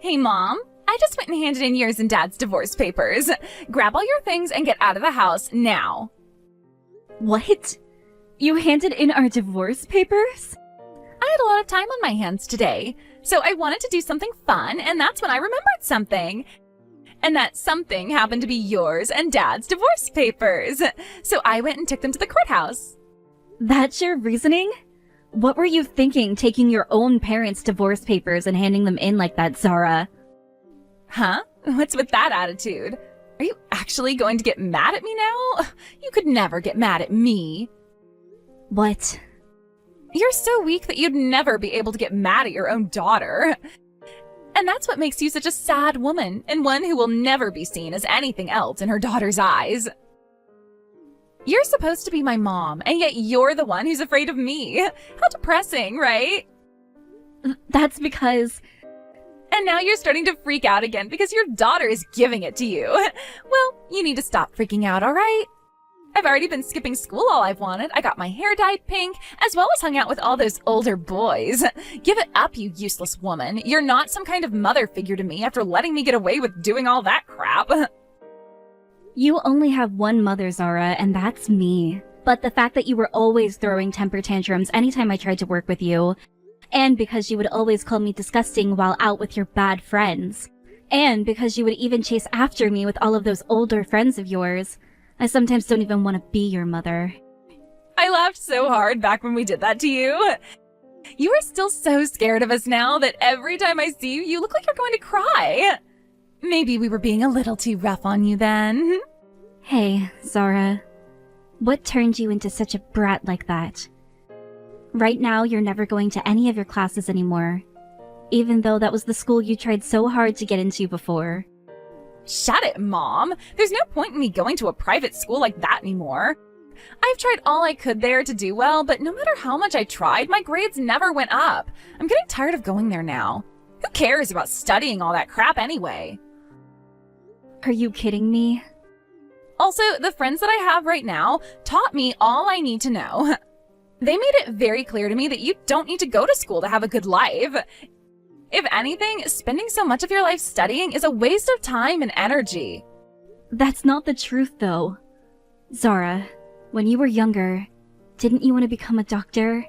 Hey, Mom. I just went and handed in yours and Dad's divorce papers. Grab all your things and get out of the house now. What? You handed in our divorce papers? I had a lot of time on my hands today, so I wanted to do something fun, and that's when I remembered something. And that something happened to be yours and Dad's divorce papers. So I went and took them to the courthouse. That's your reasoning? What were you thinking, taking your own parents' divorce papers and handing them in like that, Zara? Huh? What's with that attitude? Are you actually going to get mad at me now? You could never get mad at me. What? You're so weak that you'd never be able to get mad at your own daughter. And that's what makes you such a sad woman, and one who will never be seen as anything else in her daughter's eyes. You're supposed to be my mom, and yet you're the one who's afraid of me. How depressing, right? That's because... And now you're starting to freak out again because your daughter is giving it to you. Well, you need to stop freaking out, all right? I've already been skipping school all I've wanted. I got my hair dyed pink, as well as hung out with all those older boys. Give it up, you useless woman. You're not some kind of mother figure to me after letting me get away with doing all that crap. You only have one mother, Zara, and that's me. But the fact that you were always throwing temper tantrums anytime I tried to work with you, and because you would always call me disgusting while out with your bad friends, and because you would even chase after me with all of those older friends of yours, I sometimes don't even want to be your mother. I laughed so hard back when we did that to you. You are still so scared of us now that every time I see you, you look like you're going to cry. Maybe we were being a little too rough on you then. Hey, Zara. What turned you into such a brat like that? Right now, you're never going to any of your classes anymore, even though that was the school you tried so hard to get into before. Shut it, Mom. There's no point in me going to a private school like that anymore. I've tried all I could there to do well, but no matter how much I tried, my grades never went up. I'm getting tired of going there now. Who cares about studying all that crap anyway? Are you kidding me? Also, the friends that I have right now taught me all I need to know. They made it very clear to me that you don't need to go to school to have a good life. If anything, spending so much of your life studying is a waste of time and energy. That's not the truth, though. Zara, when you were younger, didn't you want to become a doctor?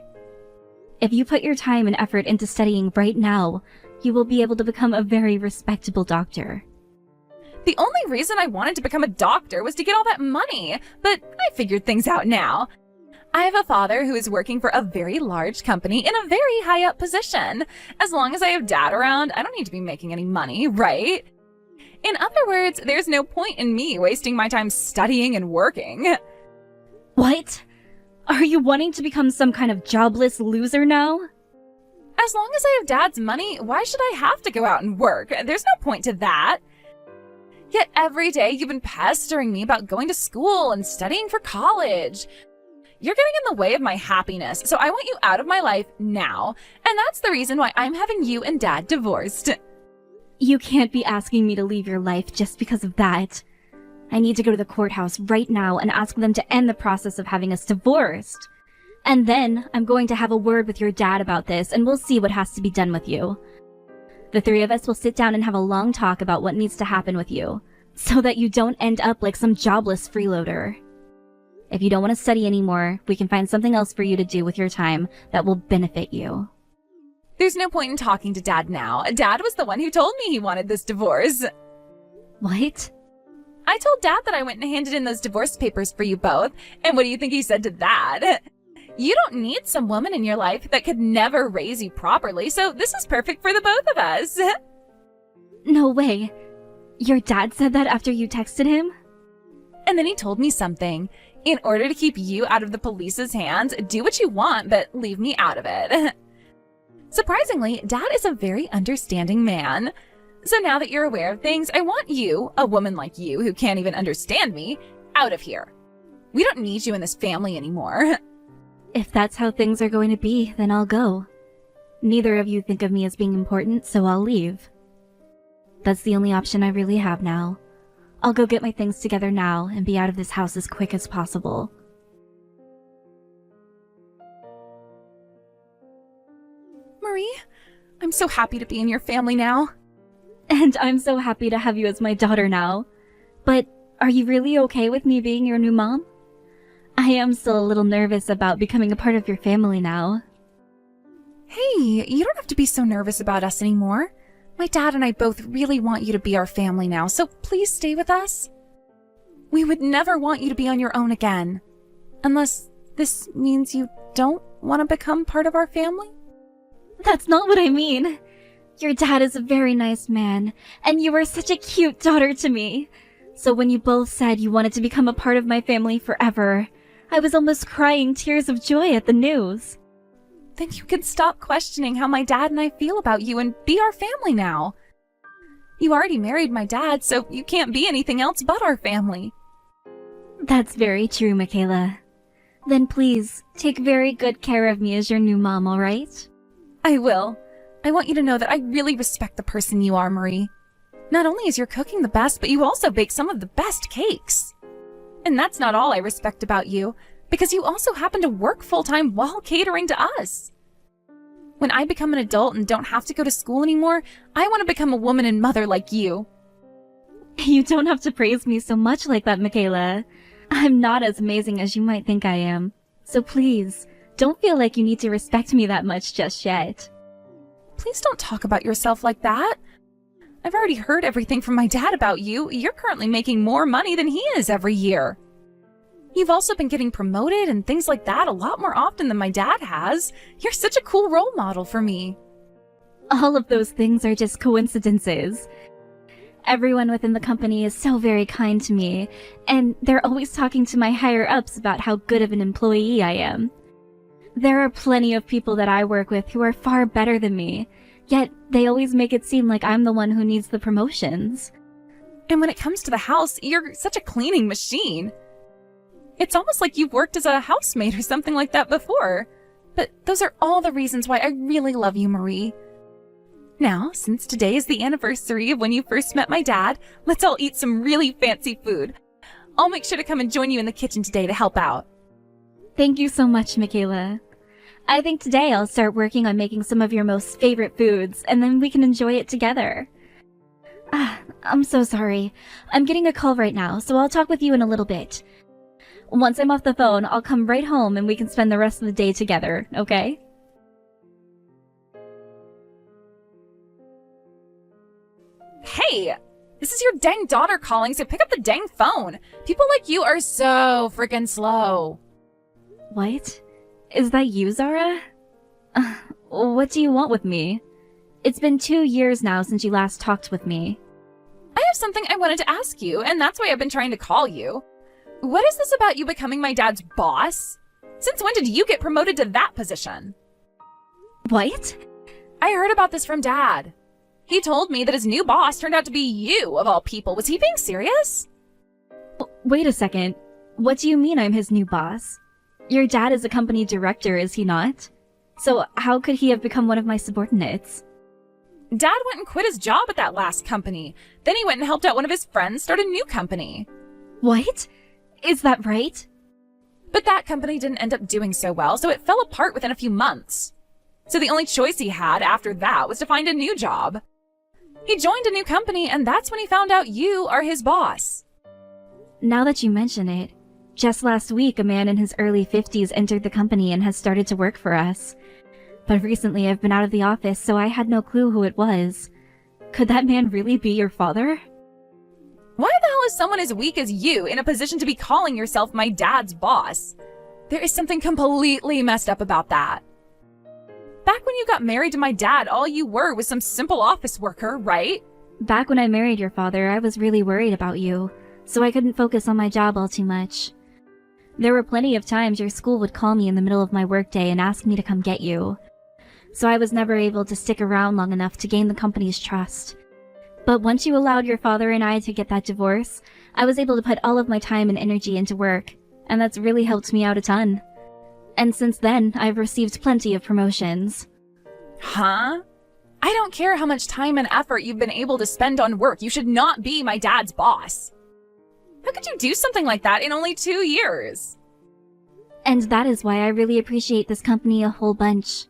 If you put your time and effort into studying right now, you will be able to become a very respectable doctor. The only reason I wanted to become a doctor was to get all that money, but I figured things out now. I have a father who is working for a very large company in a very high up position. As long as I have Dad around, I don't need to be making any money, right? In other words, there's no point in me wasting my time studying and working. What? Are you wanting to become some kind of jobless loser now? As long as I have Dad's money, why should I have to go out and work? There's no point to that. Yet every day you've been pestering me about going to school and studying for college. You're getting in the way of my happiness, so I want you out of my life now. And that's the reason why I'm having you and Dad divorced. You can't be asking me to leave your life just because of that. I need to go to the courthouse right now and ask them to end the process of having us divorced. And then I'm going to have a word with your dad about this, and we'll see what has to be done with you. The three of us will sit down and have a long talk about what needs to happen with you, so that you don't end up like some jobless freeloader. If you don't want to study anymore, we can find something else for you to do with your time that will benefit you. There's no point in talking to Dad now. Dad was the one who told me he wanted this divorce. What? I told Dad that I went and handed in those divorce papers for you both, and what do you think he said to that? You don't need some woman in your life that could never raise you properly, so this is perfect for the both of us. No way. Your dad said that after you texted him? And then he told me something. In order to keep you out of the police's hands, do what you want, but leave me out of it. Surprisingly, Dad is a very understanding man. So now that you're aware of things, I want you, a woman like you who can't even understand me, out of here. We don't need you in this family anymore. If that's how things are going to be, then I'll go. Neither of you think of me as being important, so I'll leave. That's the only option I really have now. I'll go get my things together now and be out of this house as quick as possible. Marie, I'm so happy to be in your family now. And I'm so happy to have you as my daughter now. But are you really okay with me being your new mom? I am still a little nervous about becoming a part of your family now. Hey, you don't have to be so nervous about us anymore. My dad and I both really want you to be our family now, so please stay with us. We would never want you to be on your own again. Unless this means you don't want to become part of our family? That's not what I mean. Your dad is a very nice man, and you were such a cute daughter to me. So when you both said you wanted to become a part of my family forever, I was almost crying tears of joy at the news. Then you can stop questioning how my dad and I feel about you and be our family now. You already married my dad, so you can't be anything else but our family. That's very true, Michaela. Then please, take very good care of me as your new mom, alright? I will. I want you to know that I really respect the person you are, Marie. Not only is your cooking the best, but you also bake some of the best cakes. And that's not all I respect about you, because you also happen to work full-time while catering to us. When I become an adult and don't have to go to school anymore, I want to become a woman and mother like you. You don't have to praise me so much like that, Michaela. I'm not as amazing as you might think I am. So please, don't feel like you need to respect me that much just yet. Please don't talk about yourself like that. I've already heard everything from my dad about you. You're currently making more money than he is every year. You've also been getting promoted and things like that a lot more often than my dad has. You're such a cool role model for me. All of those things are just coincidences. Everyone within the company is so very kind to me, and they're always talking to my higher-ups about how good of an employee I am. There are plenty of people that I work with who are far better than me, yet they always make it seem like I'm the one who needs the promotions. And when it comes to the house, you're such a cleaning machine. It's almost like you've worked as a housemaid or something like that before. But those are all the reasons why I really love you, Marie. Now, since today is the anniversary of when you first met my dad, let's all eat some really fancy food. I'll make sure to come and join you in the kitchen today to help out. Thank you so much, Michaela. I think today I'll start working on making some of your most favorite foods, and then we can enjoy it together. I'm so sorry. I'm getting a call right now, so I'll talk with you in a little bit. Once I'm off the phone, I'll come right home and we can spend the rest of the day together, okay? Hey! This is your dang daughter calling, so pick up the dang phone. People like you are so freaking slow. What? Is that you, Zara? What do you want with me? It's been 2 years now since you last talked with me. I have something I wanted to ask you, and that's why I've been trying to call you. What is this about you becoming my dad's boss? Since when did you get promoted to that position? What? I heard about this from Dad. He told me that his new boss turned out to be you, of all people. Was he being serious? Wait a second. What do you mean I'm his new boss? Your dad is a company director, is he not? So how could he have become one of my subordinates? Dad went and quit his job at that last company. Then he went and helped out one of his friends start a new company. What? Is that right? But that company didn't end up doing so well, so it fell apart within a few months. So the only choice he had after that was to find a new job. He joined a new company, and that's when he found out you are his boss. Now that you mention it, just last week a man in his early 50s entered the company and has started to work for us. But recently I've been out of the office, so I had no clue who it was. Could that man really be your father? Why the hell is someone as weak as you in a position to be calling yourself my dad's boss? There is something completely messed up about that. Back when you got married to my dad, all you were was some simple office worker, right? Back when I married your father, I was really worried about you, so I couldn't focus on my job all too much. There were plenty of times your school would call me in the middle of my workday and ask me to come get you. So I was never able to stick around long enough to gain the company's trust. But once you allowed your father and I to get that divorce, I was able to put all of my time and energy into work, and that's really helped me out a ton. And since then, I've received plenty of promotions. Huh? I don't care how much time and effort you've been able to spend on work. You should not be my dad's boss. How could you do something like that in only 2 years? And that is why I really appreciate this company a whole bunch.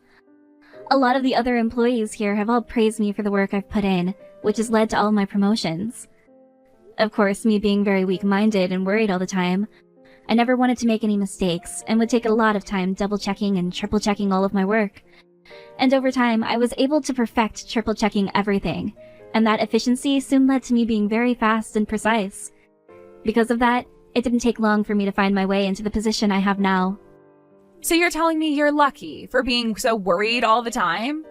A lot of the other employees here have all praised me for the work I've put in, which has led to all my promotions. Of course, me being very weak-minded and worried all the time, I never wanted to make any mistakes and would take a lot of time double-checking and triple-checking all of my work. And over time, I was able to perfect triple-checking everything, and that efficiency soon led to me being very fast and precise. Because of that, it didn't take long for me to find my way into the position I have now. So you're telling me you're lucky for being so worried all the time?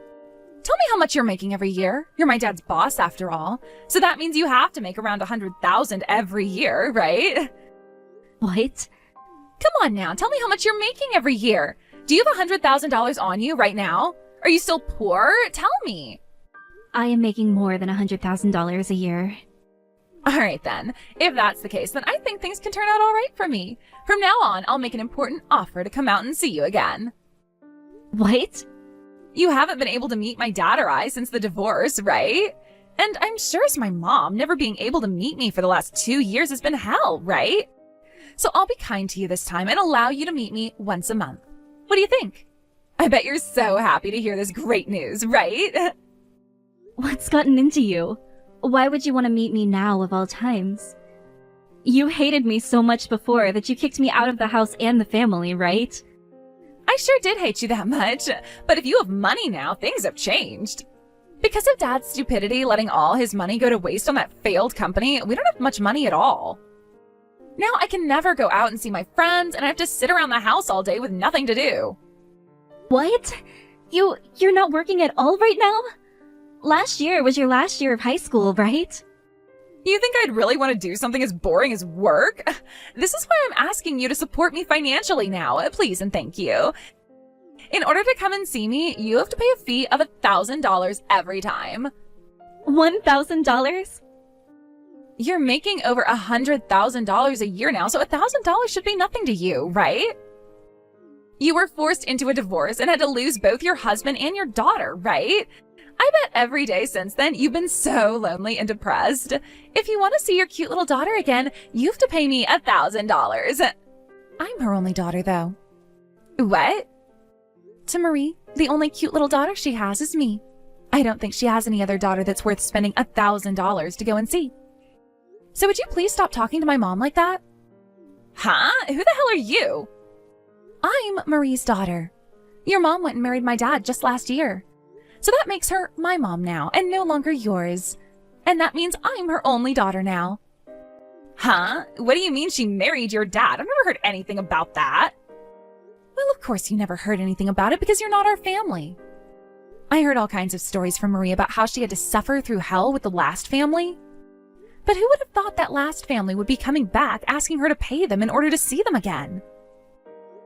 Tell me how much you're making every year. You're my dad's boss after all. So that means you have to make around $100,000 every year, right? What? Come on now, tell me how much you're making every year. Do you have $100,000 on you right now? Are you still poor? Tell me. I am making more than $100,000 a year. All right then. If that's the case, then I think things can turn out all right for me. From now on, I'll make an important offer to come out and see you again. What? You haven't been able to meet my dad or I since the divorce, right? And I'm sure as my mom, never being able to meet me for the last 2 years has been hell, right? So I'll be kind to you this time and allow you to meet me once a month. What do you think? I bet you're so happy to hear this great news, right? What's gotten into you? Why would you want to meet me now of all times? You hated me so much before that you kicked me out of the house and the family, right? I sure did hate you that much, but if you have money now, things have changed. Because of Dad's stupidity letting all his money go to waste on that failed company, we don't have much money at all. Now I can never go out and see my friends, and I have to sit around the house all day with nothing to do. What? You're not working at all right now? Last year was your last year of high school, right? You think I'd really want to do something as boring as work? This is why I'm asking you to support me financially now, please and thank you. In order to come and see me, you have to pay a fee of $1,000 every time. $1,000? You're making over $100,000 a year now, so $1,000 should be nothing to you, right? You were forced into a divorce and had to lose both your husband and your daughter, right? I bet every day since then you've been so lonely and depressed. If you want to see your cute little daughter again, you have to pay me $1,000. I'm her only daughter, though. What? To Marie, the only cute little daughter she has is me. I don't think she has any other daughter that's worth spending $1,000 to go and see. So would you please stop talking to my mom like that? Huh? Who the hell are you? I'm Marie's daughter. Your mom went and married my dad just last year. So that makes her my mom now, and no longer yours. And that means I'm her only daughter now. Huh? What do you mean she married your dad? I've never heard anything about that. Well, of course you never heard anything about it because you're not our family. I heard all kinds of stories from Marie about how she had to suffer through hell with the last family. But who would have thought that last family would be coming back asking her to pay them in order to see them again?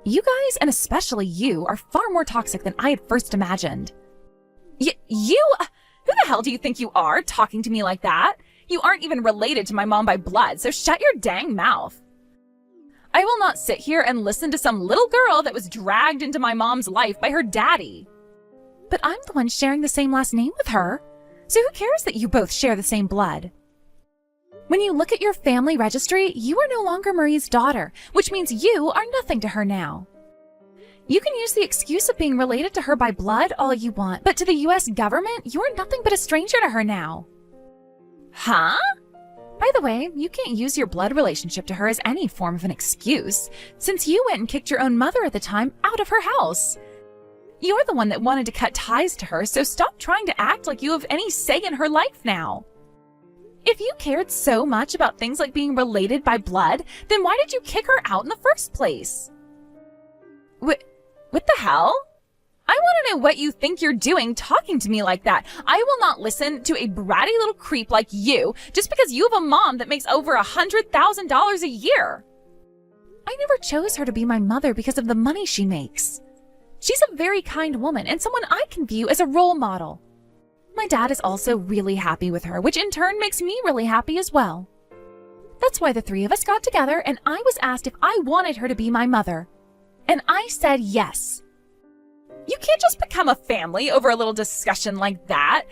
You guys, and especially you, are far more toxic than I had first imagined. You? Who the hell do you think you are, talking to me like that? You aren't even related to my mom by blood, so shut your dang mouth. I will not sit here and listen to some little girl that was dragged into my mom's life by her daddy. But I'm the one sharing the same last name with her, so who cares that you both share the same blood? When you look at your family registry, you are no longer Marie's daughter, which means you are nothing to her now. You can use the excuse of being related to her by blood all you want, but to the US government, you're nothing but a stranger to her now. Huh? By the way, you can't use your blood relationship to her as any form of an excuse, since you went and kicked your own mother at the time out of her house. You're the one that wanted to cut ties to her, so stop trying to act like you have any say in her life now. If you cared so much about things like being related by blood, then why did you kick her out in the first place? What the hell? I want to know what you think you're doing talking to me like that. I will not listen to a bratty little creep like you just because you have a mom that makes over $100,000 a year. I never chose her to be my mother because of the money she makes. She's a very kind woman and someone I can view as a role model. My dad is also really happy with her, which in turn makes me really happy as well. That's why the three of us got together and I was asked if I wanted her to be my mother. And I said yes. You can't just become a family over a little discussion like that.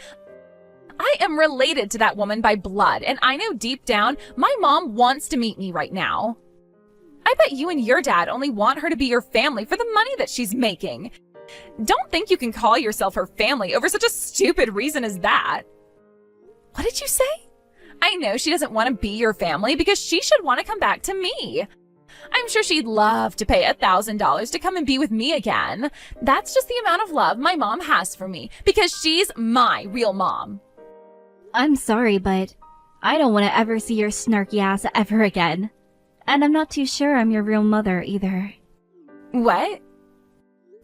I am related to that woman by blood, and I know deep down my mom wants to meet me right now. I bet you and your dad only want her to be your family for the money that she's making. Don't think you can call yourself her family over such a stupid reason as that. What did you say? I know she doesn't want to be your family because she should want to come back to me. I'm sure she'd love to pay $1,000 to come and be with me again. That's just the amount of love my mom has for me because she's my real mom. I'm sorry, but I don't want to ever see your snarky ass ever again. And I'm not too sure I'm your real mother either. What?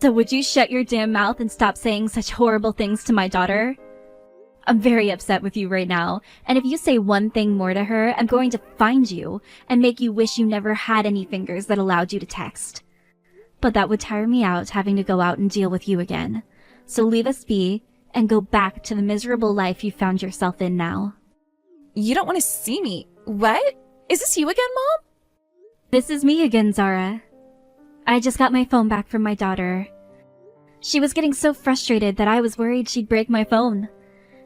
So would you shut your damn mouth and stop saying such horrible things to my daughter? I'm very upset with you right now, and if you say one thing more to her, I'm going to find you and make you wish you never had any fingers that allowed you to text. But that would tire me out having to go out and deal with you again. So leave us be and go back to the miserable life you found yourself in now. You don't want to see me. What? Is this you again, Mom? This is me again, Zara. I just got my phone back from my daughter. She was getting so frustrated that I was worried she'd break my phone.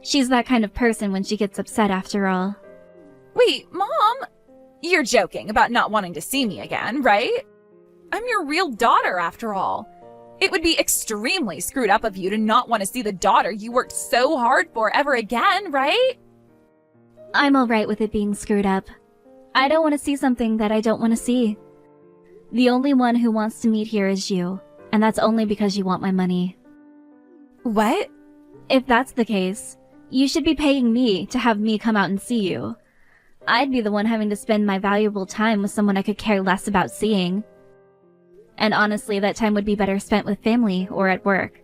She's that kind of person when she gets upset after all. Wait, Mom? You're joking about not wanting to see me again, right? I'm your real daughter after all. It would be extremely screwed up of you to not want to see the daughter you worked so hard for ever again, right? I'm alright with it being screwed up. I don't want to see something that I don't want to see. The only one who wants to meet here is you, and that's only because you want my money. What? If that's the case, you should be paying me to have me come out and see you. I'd be the one having to spend my valuable time with someone I could care less about seeing. And honestly, that time would be better spent with family or at work.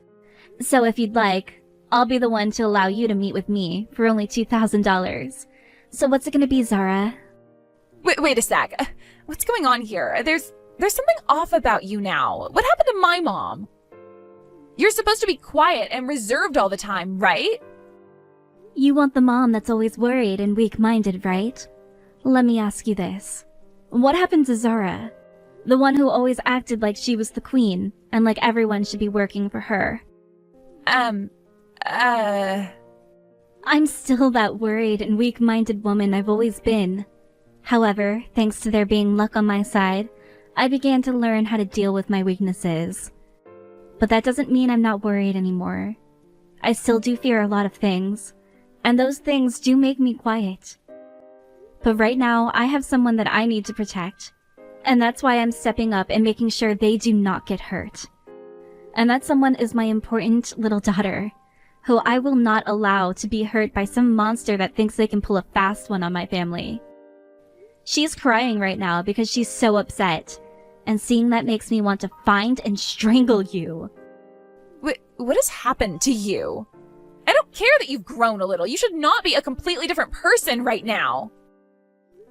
So if you'd like, I'll be the one to allow you to meet with me for only $2,000. So what's it gonna be, Zara? Wait a sec. What's going on here? There's something off about you now. What happened to my mom? You're supposed to be quiet and reserved all the time, right? You want the mom that's always worried and weak-minded, right? Let me ask you this. What happened to Zara? The one who always acted like she was the queen, and like everyone should be working for her. I'm still that worried and weak-minded woman I've always been. However, thanks to there being luck on my side, I began to learn how to deal with my weaknesses. But that doesn't mean I'm not worried anymore. I still do fear a lot of things, and those things do make me quiet. But right now, I have someone that I need to protect, and that's why I'm stepping up and making sure they do not get hurt. And that someone is my important little daughter, who I will not allow to be hurt by some monster that thinks they can pull a fast one on my family. She's crying right now because she's so upset, and seeing that makes me want to find and strangle you. What has happened to you? I don't care that you've grown a little. You should not be a completely different person right now.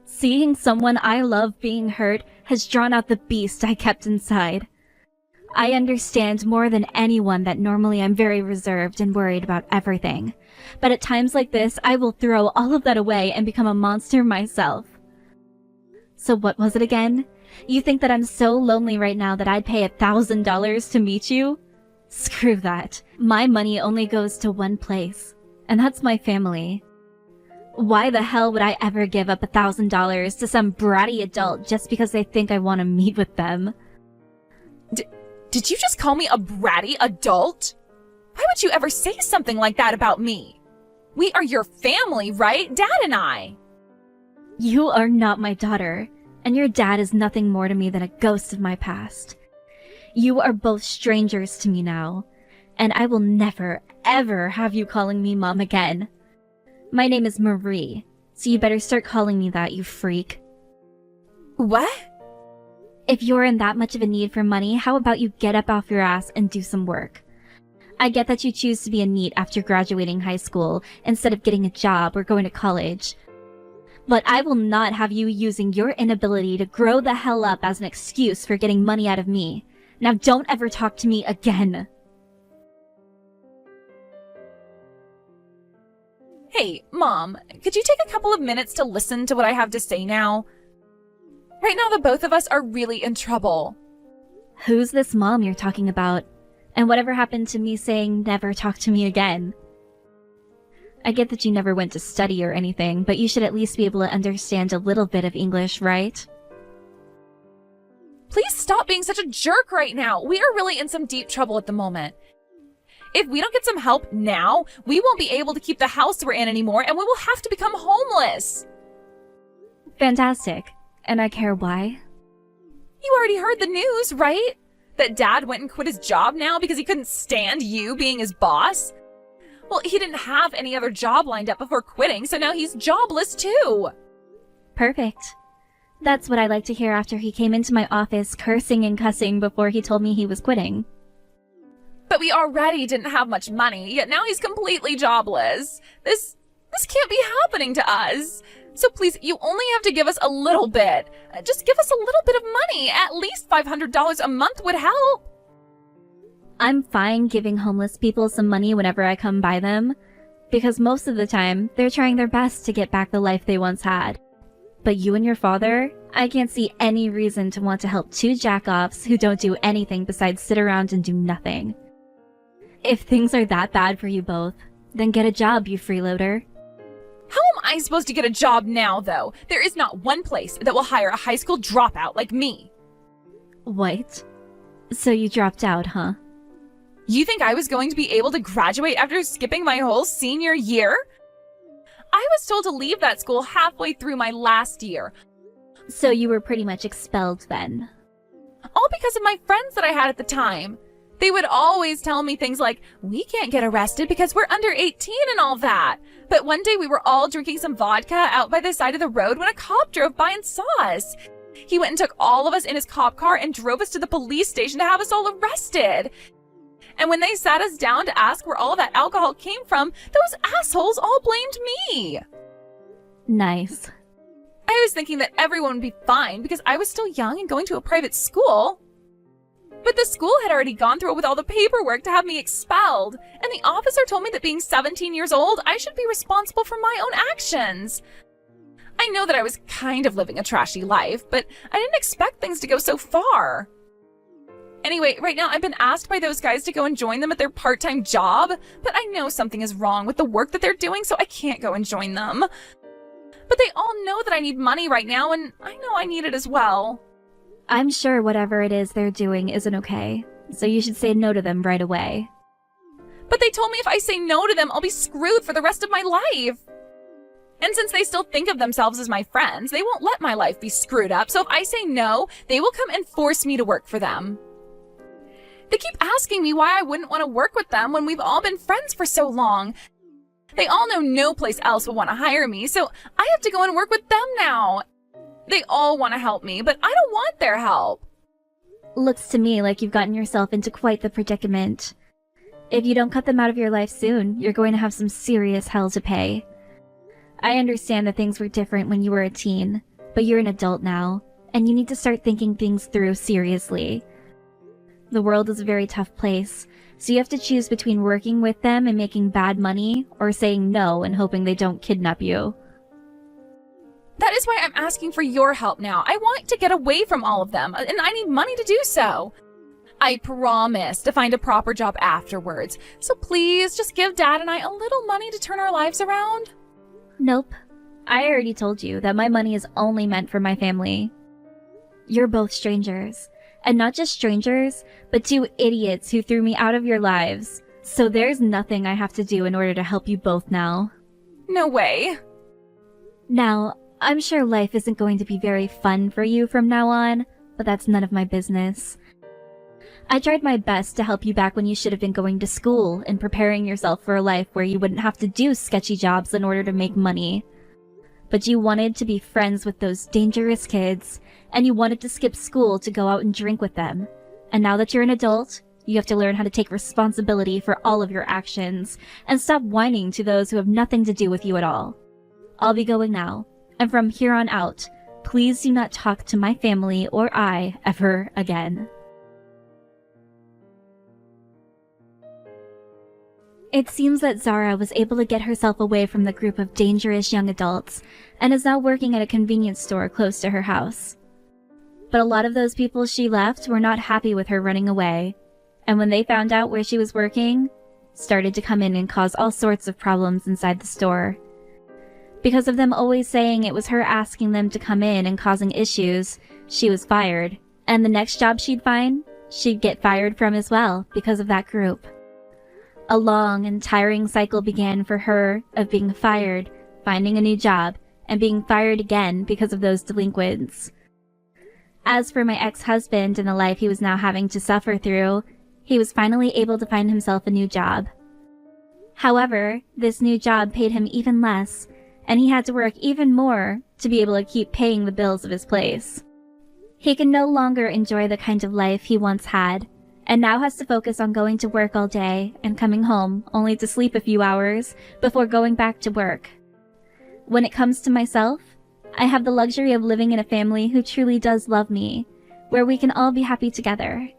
Seeing someone I love being hurt has drawn out the beast I kept inside. I understand more than anyone that normally I'm very reserved and worried about everything. But at times like this, I will throw all of that away and become a monster myself. So what was it again? You think that I'm so lonely right now that I'd pay $1,000 to meet you? Screw that. My money only goes to one place, and that's my family. Why the hell would I ever give up $1,000 to some bratty adult just because they think I want to meet with them? Did you just call me a bratty adult? Why would you ever say something like that about me? We are your family, right? Dad and I. You are not my daughter, and your dad is nothing more to me than a ghost of my past. You are both strangers to me now, and I will never, ever have you calling me Mom again. My name is Marie, so you better start calling me that, you freak. What? If you're in that much of a need for money, how about you get up off your ass and do some work? I get that you choose to be a NEET after graduating high school instead of getting a job or going to college. But I will not have you using your inability to grow the hell up as an excuse for getting money out of me. Now don't ever talk to me again. Hey, Mom, could you take a couple of minutes to listen to what I have to say now? Right now, the both of us are really in trouble. Who's this mom you're talking about? And whatever happened to me saying never talk to me again? I get that you never went to study or anything, but you should at least be able to understand a little bit of English, right? Please stop being such a jerk right now. We are really in some deep trouble at the moment. If we don't get some help now, we won't be able to keep the house we're in anymore, and we will have to become homeless. Fantastic. And I care why? You already heard the news, right? That Dad went and quit his job now because he couldn't stand you being his boss? Well, he didn't have any other job lined up before quitting, so now he's jobless too. Perfect. That's what I like to hear after he came into my office cursing and cussing before he told me he was quitting. But we already didn't have much money, yet now he's completely jobless. This can't be happening to us. So please, you only have to give us a little bit. Just give us a little bit of money. At least $500 a month would help. I'm fine giving homeless people some money whenever I come by them, because most of the time, they're trying their best to get back the life they once had. But you and your father, I can't see any reason to want to help two jack-offs who don't do anything besides sit around and do nothing. If things are that bad for you both, then get a job, you freeloader. How am I supposed to get a job now, though? There is not one place that will hire a high school dropout like me. What? So you dropped out, huh? You think I was going to be able to graduate after skipping my whole senior year? I was told to leave that school halfway through my last year. So you were pretty much expelled then? All because of my friends that I had at the time. They would always tell me things like, we can't get arrested because we're under 18 and all that. But one day we were all drinking some vodka out by the side of the road when a cop drove by and saw us. He went and took all of us in his cop car and drove us to the police station to have us all arrested. And when they sat us down to ask where all of that alcohol came from, those assholes all blamed me. Nice. I was thinking that everyone would be fine because I was still young and going to a private school. But the school had already gone through it with all the paperwork to have me expelled, and the officer told me that being 17 years old, I should be responsible for my own actions. I know that I was kind of living a trashy life, but I didn't expect things to go so far. Anyway, right now I've been asked by those guys to go and join them at their part-time job, but I know something is wrong with the work that they're doing, so I can't go and join them. But they all know that I need money right now, and I know I need it as well. I'm sure whatever it is they're doing isn't okay, so you should say no to them right away. But they told me if I say no to them, I'll be screwed for the rest of my life. And since they still think of themselves as my friends, they won't let my life be screwed up, so if I say no, they will come and force me to work for them. They keep asking me why I wouldn't want to work with them when we've all been friends for so long. They all know no place else will want to hire me, so I have to go and work with them now. They all want to help me, but I don't want their help. Looks to me like you've gotten yourself into quite the predicament. If you don't cut them out of your life soon, you're going to have some serious hell to pay. I understand that things were different when you were a teen, but you're an adult now, and you need to start thinking things through seriously. The world is a very tough place, so you have to choose between working with them and making bad money, or saying no and hoping they don't kidnap you. That is why I'm asking for your help now. I want to get away from all of them, and I need money to do so. I promise to find a proper job afterwards, so please just give Dad and I a little money to turn our lives around. Nope. I already told you that my money is only meant for my family. You're both strangers. And not just strangers, but two idiots who threw me out of your lives. So there's nothing I have to do in order to help you both now. No way. Now, I'm sure life isn't going to be very fun for you from now on, but that's none of my business. I tried my best to help you back when you should have been going to school and preparing yourself for a life where you wouldn't have to do sketchy jobs in order to make money. But you wanted to be friends with those dangerous kids, and you wanted to skip school to go out and drink with them. And now that you're an adult, you have to learn how to take responsibility for all of your actions, and stop whining to those who have nothing to do with you at all. I'll be going now, and from here on out, please do not talk to my family or I ever again. It seems that Zara was able to get herself away from the group of dangerous young adults, and is now working at a convenience store close to her house. But a lot of those people she left were not happy with her running away, and when they found out where she was working, started to come in and cause all sorts of problems inside the store. Because of them always saying it was her asking them to come in and causing issues, she was fired, And the next job she'd find, she'd get fired from as well because of that group. A long and tiring cycle began for her of being fired, finding a new job, and being fired again because of those delinquents. As for my ex-husband and the life he was now having to suffer through, he was finally able to find himself a new job. However, this new job paid him even less, and he had to work even more to be able to keep paying the bills of his place. He can no longer enjoy the kind of life he once had, and now has to focus on going to work all day and coming home only to sleep a few hours before going back to work. When it comes to myself, I have the luxury of living in a family who truly does love me, where we can all be happy together